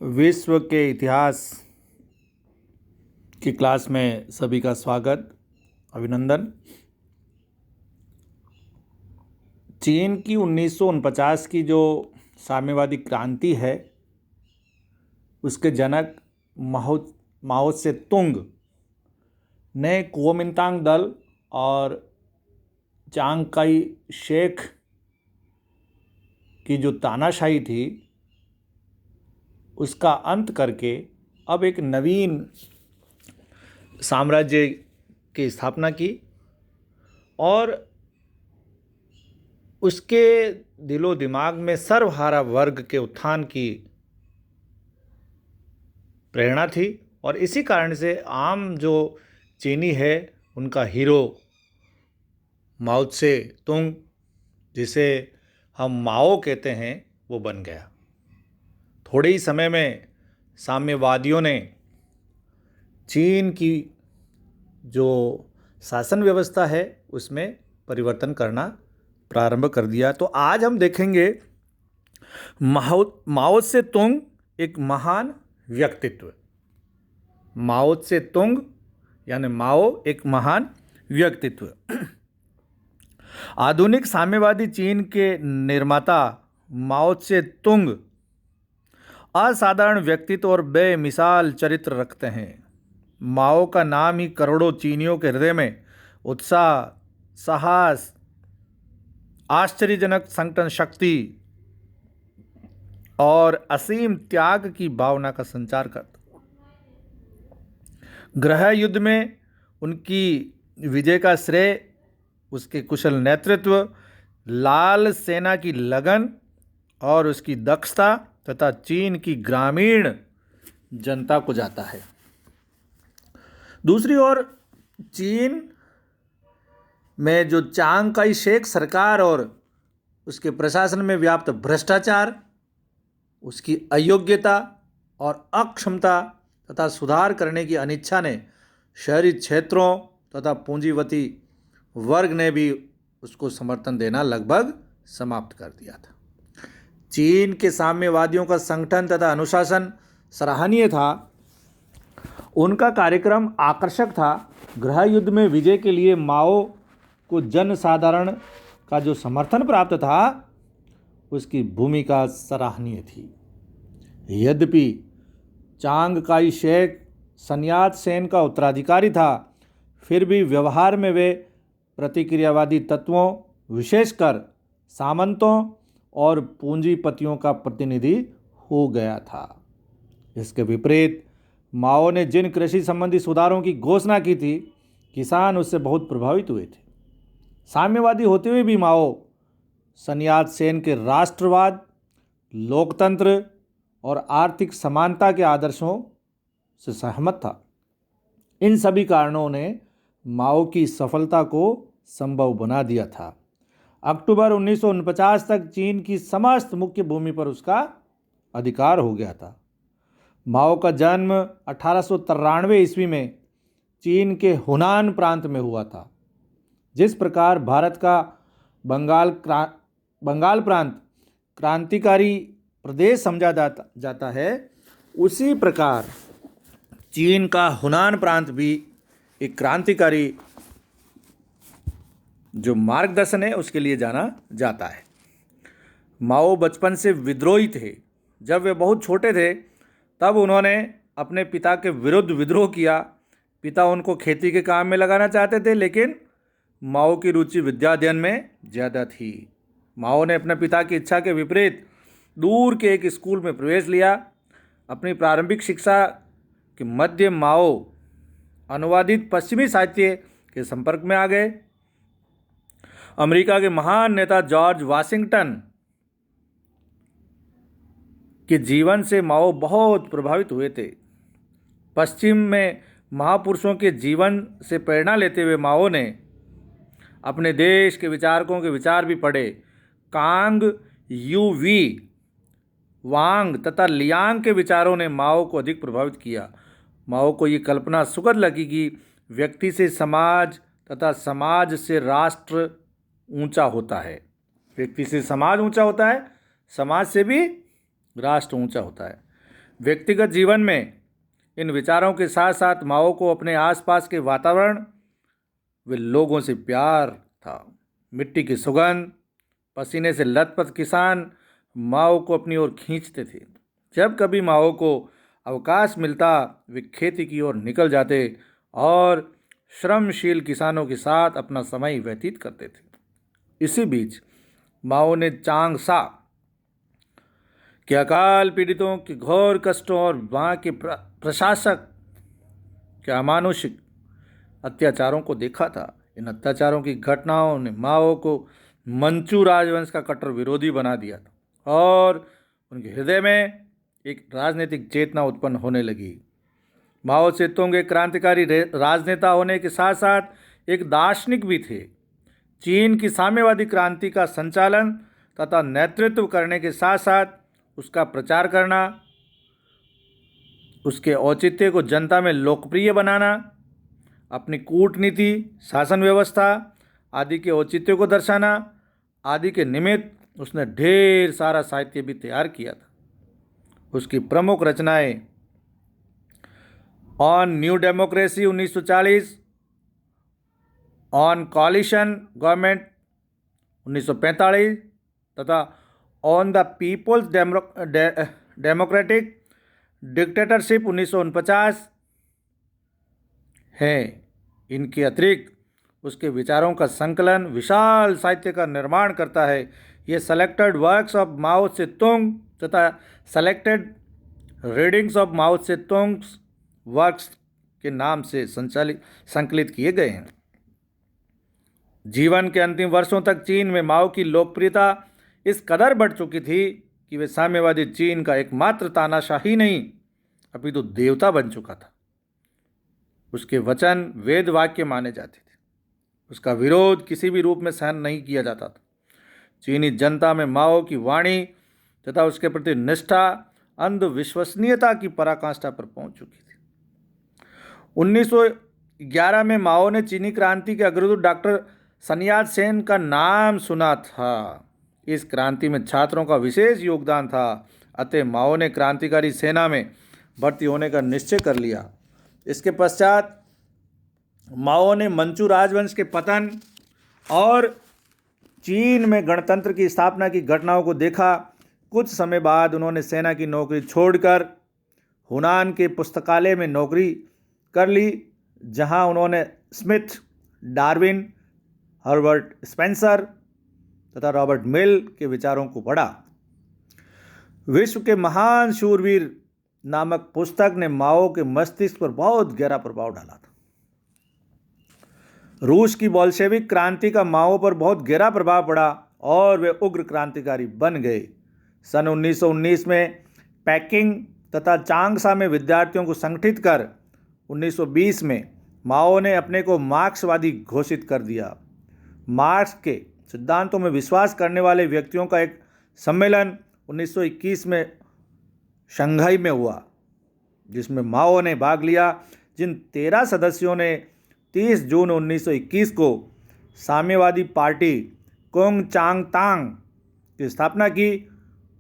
विश्व के इतिहास की क्लास में सभी का स्वागत, अभिनंदन। चीन की 1949 की जो साम्यवादी क्रांति है, उसके जनक माओ माओ से तुंग ने कुओमिंतांग दल और चांग काई शेक की जो तानाशाही थी, उसका अंत करके अब एक नवीन साम्राज्य की स्थापना की और उसके दिलो दिमाग में सर्वहारा वर्ग के उत्थान की प्रेरणा थी। और इसी कारण से आम जो चीनी है, उनका हीरो माओ त्से तुंग, जिसे हम माओ कहते हैं, वो बन गया। थोड़े ही समय में साम्यवादियों ने चीन की जो शासन व्यवस्था है उसमें परिवर्तन करना प्रारंभ कर दिया। तो आज हम देखेंगे माओ त्से तुंग एक महान व्यक्तित्व। माओ त्से तुंग यानी माओ एक महान व्यक्तित्व। आधुनिक साम्यवादी चीन के निर्माता माओ त्से तुंग असाधारण व्यक्तित्व और बेमिसाल चरित्र रखते हैं। माओ का नाम ही करोड़ों चीनियों के हृदय में उत्साह, साहस, आश्चर्यजनक संगठन शक्ति और असीम त्याग की भावना का संचार करता। गृह युद्ध में उनकी विजय का श्रेय उसके कुशल नेतृत्व, लाल सेना की लगन और उसकी दक्षता तथा चीन की ग्रामीण जनता को जाता है। दूसरी ओर चीन में जो चांग काई शेक सरकार और उसके प्रशासन में व्याप्त भ्रष्टाचार, उसकी अयोग्यता और अक्षमता तथा सुधार करने की अनिच्छा ने शहरी क्षेत्रों तथा पूंजीपति वर्ग ने भी उसको समर्थन देना लगभग समाप्त कर दिया था। चीन के साम्यवादियों का संगठन तथा अनुशासन सराहनीय था। उनका कार्यक्रम आकर्षक था। गृह युद्ध में विजय के लिए माओ को जनसाधारण का जो समर्थन प्राप्त था, उसकी भूमिका सराहनीय थी। यद्यपि चांग काई शेक सन्यात सेन का उत्तराधिकारी था, फिर भी व्यवहार में वे प्रतिक्रियावादी तत्वों, विशेषकर सामंतों और पूंजीपतियों का प्रतिनिधि हो गया था। इसके विपरीत माओ ने जिन कृषि संबंधी सुधारों की घोषणा की थी, किसान उससे बहुत प्रभावित हुए थे। साम्यवादी होते हुए भी माओ सन्यात सेन के राष्ट्रवाद, लोकतंत्र और आर्थिक समानता के आदर्शों से सहमत था। इन सभी कारणों ने माओ की सफलता को संभव बना दिया था। अक्टूबर 1949 तक चीन की समस्त मुख्य भूमि पर उसका अधिकार हो गया था। माओ का जन्म 1893 ईस्वी में चीन के हुनान प्रांत में हुआ था। जिस प्रकार भारत का बंगाल प्रांत क्रांतिकारी प्रदेश समझा जाता है, उसी प्रकार चीन का हुनान प्रांत भी एक क्रांतिकारी जो मार्गदर्शन है उसके लिए जाना जाता है। माओ बचपन से विद्रोही थे। जब वे बहुत छोटे थे तब उन्होंने अपने पिता के विरुद्ध विद्रोह किया। पिता उनको खेती के काम में लगाना चाहते थे, लेकिन माओ की रुचि विद्या अध्ययन में ज़्यादा थी। माओ ने अपने पिता की इच्छा के विपरीत दूर के एक स्कूल में प्रवेश लिया। अपनी प्रारंभिक शिक्षा के मध्य माओ अनुवादित पश्चिमी साहित्य के संपर्क में आ गए। अमेरिका के महान नेता जॉर्ज वाशिंगटन के जीवन से माओ बहुत प्रभावित हुए थे। पश्चिम में महापुरुषों के जीवन से प्रेरणा लेते हुए माओ ने अपने देश के विचारकों के विचार भी पढ़े। कांग यू वी, वांग तथा लियांग के विचारों ने माओ को अधिक प्रभावित किया। माओ को ये कल्पना सुखद लगी कि व्यक्ति से समाज तथा समाज से राष्ट्र ऊंचा होता है। व्यक्ति से समाज ऊंचा होता है, समाज से भी राष्ट्र ऊंचा होता है। व्यक्तिगत जीवन में इन विचारों के साथ साथ माओ को अपने आसपास के वातावरण व लोगों से प्यार था। मिट्टी की सुगंध, पसीने से लथपथ किसान माओ को अपनी ओर खींचते थे। जब कभी माओ को अवकाश मिलता वे खेती की ओर निकल जाते और श्रमशील किसानों के साथ अपना समय व्यतीत करते थे। इसी बीच माओ ने चांग सा के अकाल पीड़ितों के घोर कष्टों और वहाँ के प्रशासक के अमानुषिक अत्याचारों को देखा था। इन अत्याचारों की घटनाओं ने माओ को मंचू राजवंश का कट्टर विरोधी बना दिया था और उनके हृदय में एक राजनीतिक चेतना उत्पन्न होने लगी। माओ सेतुंग एक क्रांतिकारी राजनेता होने के साथ साथ एक दार्शनिक भी थे। चीन की साम्यवादी क्रांति का संचालन तथा नेतृत्व करने के साथ साथ उसका प्रचार करना, उसके औचित्य को जनता में लोकप्रिय बनाना, अपनी कूटनीति, शासन व्यवस्था आदि के औचित्य को दर्शाना आदि के निमित्त उसने ढेर सारा साहित्य भी तैयार किया था। उसकी प्रमुख रचनाएं on new democracy 1940, on coalition government 1945 तथा on the people's democratic dictatorship 1949 है। इनके अतिरिक्त उसके विचारों का संकलन विशाल साहित्य का निर्माण करता है। ये selected works of Mao Tsetung तथा selected readings of Mao Tsetung works के नाम से संकलित किए गए हैं। जीवन के अंतिम वर्षों तक चीन में माओ की लोकप्रियता इस कदर बढ़ चुकी थी कि वे साम्यवादी चीन का एकमात्र तानाशाह ही नहीं अपितु देवता बन चुका था। उसके वचन वेद वाक्य माने जाते थे। उसका विरोध किसी भी रूप में सहन नहीं किया जाता था। चीनी जनता में माओ की वाणी तथा उसके प्रति निष्ठा अंधविश्वसनीयता की पराकाष्ठा पर पहुंच चुकी थी। 1911 में माओ ने चीनी क्रांति के अग्रदूत डॉक्टर सन यात सेन का नाम सुना था। इस क्रांति में छात्रों का विशेष योगदान था, अतः माओ ने क्रांतिकारी सेना में भर्ती होने का निश्चय कर लिया। इसके पश्चात माओ ने मंचू राजवंश के पतन और चीन में गणतंत्र की स्थापना की घटनाओं को देखा। कुछ समय बाद उन्होंने सेना की नौकरी छोड़कर हुनान के पुस्तकालय में नौकरी कर ली, जहां उन्होंने स्मिथ, डार्विन, हर्बर्ट स्पेंसर तथा रॉबर्ट मिल के विचारों को पढ़ा। विश्व के महान शूरवीर नामक पुस्तक ने माओ के मस्तिष्क पर बहुत गहरा प्रभाव डाला था। रूस की बोल्शेविक क्रांति का माओ पर बहुत गहरा प्रभाव पड़ा और वे उग्र क्रांतिकारी बन गए। सन 1919 में पेकिंग तथा चांगसा में विद्यार्थियों को संगठित कर 1920 में माओ ने अपने को मार्क्सवादी घोषित कर दिया। मार्क्स के सिद्धांतों में विश्वास करने वाले व्यक्तियों का एक सम्मेलन 1921 में शंघाई में हुआ, जिसमें माओ ने भाग लिया। जिन 13 सदस्यों ने 30 जून 1921 को साम्यवादी पार्टी कुंगचांगतांग की स्थापना की,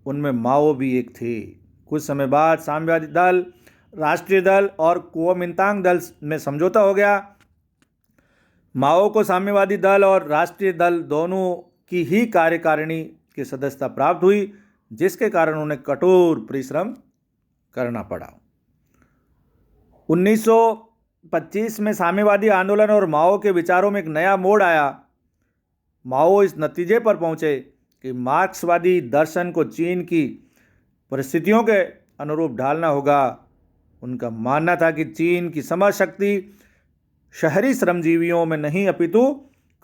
उनमें माओ भी एक थे। कुछ समय बाद साम्यवादी दल, राष्ट्रीय दल और कुओमिंतांग दल में समझौता हो गया। माओ को साम्यवादी दल और राष्ट्रीय दल दोनों की ही कार्यकारिणी की सदस्यता प्राप्त हुई, जिसके कारण उन्हें कठोर परिश्रम करना पड़ा। 1925 में साम्यवादी आंदोलन और माओ के विचारों में एक नया मोड़ आया। माओ इस नतीजे पर पहुंचे कि मार्क्सवादी दर्शन को चीन की परिस्थितियों के अनुरूप ढालना होगा। उनका मानना था कि चीन की समझ शक्ति शहरी श्रमजीवियों में नहीं अपितु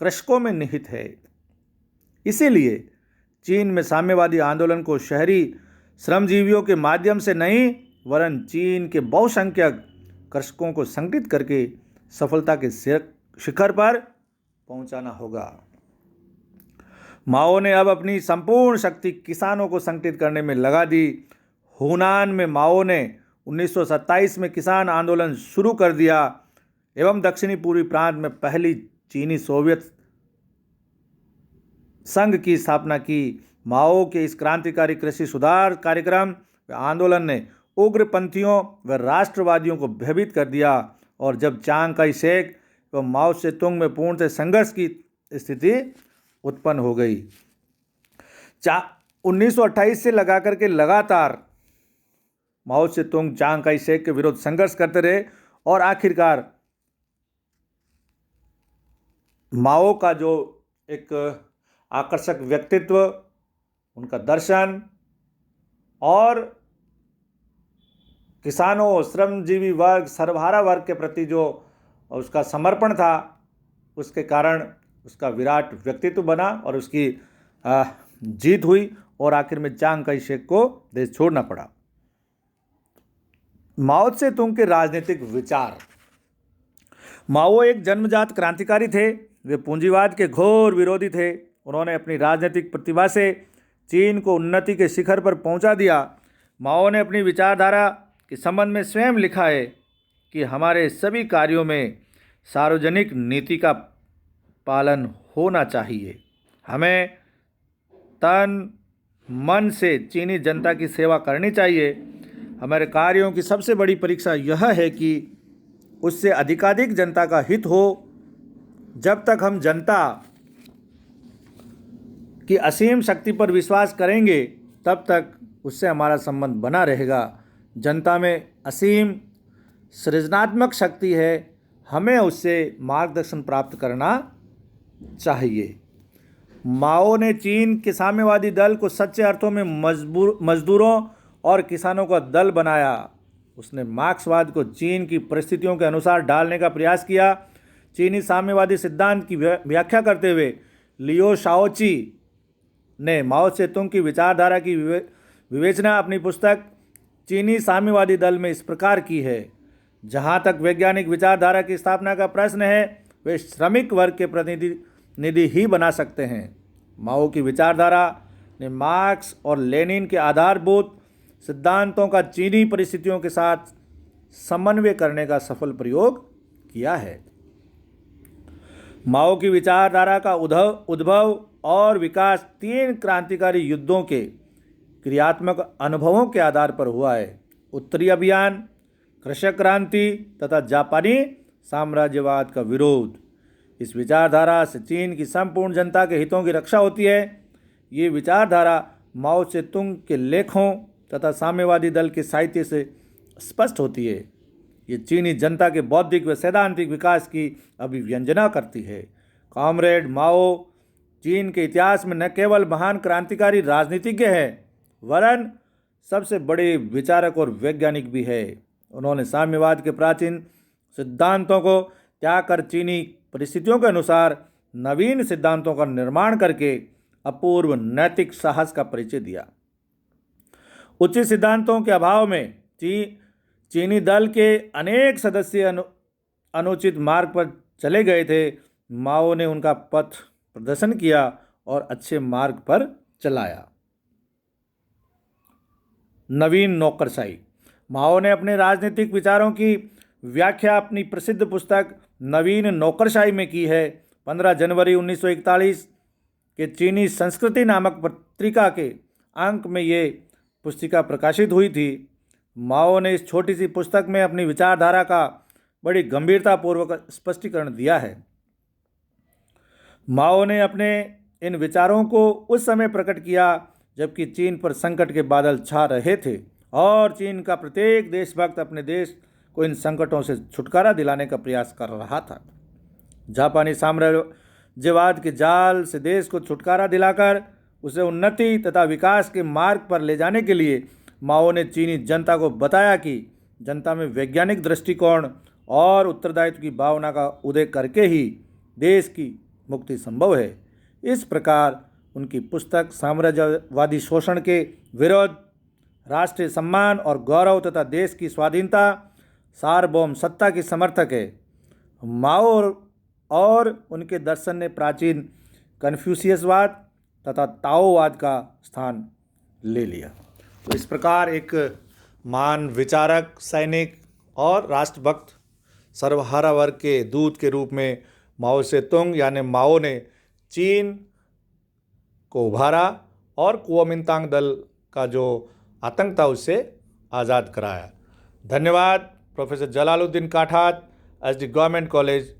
कृषकों में निहित है। इसीलिए चीन में साम्यवादी आंदोलन को शहरी श्रमजीवियों के माध्यम से नहीं वरन चीन के बहुसंख्यक कृषकों को संगठित करके सफलता के शिखर पर पहुंचाना होगा। माओ ने अब अपनी संपूर्ण शक्ति किसानों को संगठित करने में लगा दी। हुनान में माओ ने 1927 में किसान आंदोलन शुरू कर दिया एवं दक्षिणी पूर्वी प्रांत में पहली चीनी सोवियत संघ की स्थापना की। माओ के इस क्रांतिकारी कृषि सुधार कार्यक्रम व आंदोलन ने उग्रपंथियों व राष्ट्रवादियों को भयभीत कर दिया और जब चांग काई शेक व माओ से तुंग में पूर्णतः संघर्ष की स्थिति उत्पन्न हो गई। 1928 से लगा करके लगातार माओ से तुंग चांग काई शेक के विरुद्ध संघर्ष करते रहे और आखिरकार माओ का जो एक आकर्षक व्यक्तित्व, उनका दर्शन और किसानों, श्रमजीवी वर्ग, सर्वहारा वर्ग के प्रति जो उसका समर्पण था, उसके कारण उसका विराट व्यक्तित्व बना और उसकी जीत हुई और आखिर में चांग काई शेक को देश छोड़ना पड़ा। माओ से तुंग के राजनीतिक विचार। माओ एक जन्मजात क्रांतिकारी थे। वे पूंजीवाद के घोर विरोधी थे। उन्होंने अपनी राजनीतिक प्रतिभा से चीन को उन्नति के शिखर पर पहुंचा दिया। माओ ने अपनी विचारधारा के संबंध में स्वयं लिखा है कि हमारे सभी कार्यों में सार्वजनिक नीति का पालन होना चाहिए। हमें तन मन से चीनी जनता की सेवा करनी चाहिए। हमारे कार्यों की सबसे बड़ी परीक्षा यह है कि उससे अधिकाधिक जनता का हित हो। जब तक हम जनता की असीम शक्ति पर विश्वास करेंगे तब तक उससे हमारा संबंध बना रहेगा। जनता में असीम सृजनात्मक शक्ति है, हमें उससे मार्गदर्शन प्राप्त करना चाहिए। माओ ने चीन के साम्यवादी दल को सच्चे अर्थों में मजदूरों और किसानों का दल बनाया। उसने मार्क्सवाद को चीन की परिस्थितियों के अनुसार डालने का प्रयास किया। चीनी साम्यवादी सिद्धांत की व्याख्या करते हुए लियो शाओची ने माओ से तुंग की विचारधारा की विवेचना अपनी पुस्तक चीनी साम्यवादी दल में इस प्रकार की है। जहाँ तक वैज्ञानिक विचारधारा की स्थापना का प्रश्न है, वे श्रमिक वर्ग के प्रतिनिधि ही बना सकते हैं। माओ की विचारधारा ने मार्क्स और लेनिन के आधारभूत सिद्धांतों का चीनी परिस्थितियों के साथ समन्वय करने का सफल प्रयोग किया है। माओ की विचारधारा का उद्भव और विकास 3 क्रांतिकारी युद्धों के क्रियात्मक अनुभवों के आधार पर हुआ है। उत्तरी अभियान, कृषक क्रांति तथा जापानी साम्राज्यवाद का विरोध। इस विचारधारा से चीन की संपूर्ण जनता के हितों की रक्षा होती है। ये विचारधारा माओ से तुंग के लेखों तथा साम्यवादी दल के साहित्य से स्पष्ट होती है। ये चीनी जनता के बौद्धिक व सैद्धांतिक विकास की अभिव्यंजना करती है। कॉमरेड माओ चीन के इतिहास में न केवल महान क्रांतिकारी राजनीतिज्ञ हैं, वरन सबसे बड़े विचारक और वैज्ञानिक भी है। उन्होंने साम्यवाद के प्राचीन सिद्धांतों को त्याग कर चीनी परिस्थितियों के अनुसार नवीन सिद्धांतों का निर्माण करके अपूर्व नैतिक साहस का परिचय दिया। उचित सिद्धांतों के अभाव में चीनी दल के अनेक सदस्य अनुचित मार्ग पर चले गए थे। माओ ने उनका पथ प्रदर्शन किया और अच्छे मार्ग पर चलाया। नवीन नौकरशाही। माओ ने अपने राजनीतिक विचारों की व्याख्या अपनी प्रसिद्ध पुस्तक नवीन नौकरशाही में की है। 15 जनवरी 1941 के चीनी संस्कृति नामक पत्रिका के अंक में ये पुस्तिका प्रकाशित हुई थी। माओ ने इस छोटी सी पुस्तक में अपनी विचारधारा का बड़ी गंभीरतापूर्वक स्पष्टीकरण दिया है। माओ ने अपने इन विचारों को उस समय प्रकट किया जबकि चीन पर संकट के बादल छा रहे थे और चीन का प्रत्येक देशभक्त अपने देश को इन संकटों से छुटकारा दिलाने का प्रयास कर रहा था। जापानी साम्राज्यवाद के जाल से देश को छुटकारा दिलाकर उसे उन्नति तथा विकास के मार्ग पर ले जाने के लिए माओ ने चीनी जनता को बताया कि जनता में वैज्ञानिक दृष्टिकोण और उत्तरदायित्व की भावना का उदय करके ही देश की मुक्ति संभव है। इस प्रकार उनकी पुस्तक साम्राज्यवादी शोषण के विरुद्ध, राष्ट्रीय सम्मान और गौरव तथा देश की स्वाधीनता, सार्वभौम सत्ता की समर्थक है। माओ और उनके दर्शन ने प्राचीन कन्फ्यूशियसवाद तथा ताओवाद का स्थान ले लिया। तो इस प्रकार एक महान विचारक, सैनिक और राष्ट्रभक्त, सर्वहारा वर्ग के दूत के रूप में माओ से तुंग यानी माओ ने चीन को उभारा और कुओमिंतांग दल का जो आतंक था उससे आज़ाद कराया। धन्यवाद professor Jalaluddin Kathat, SD government college,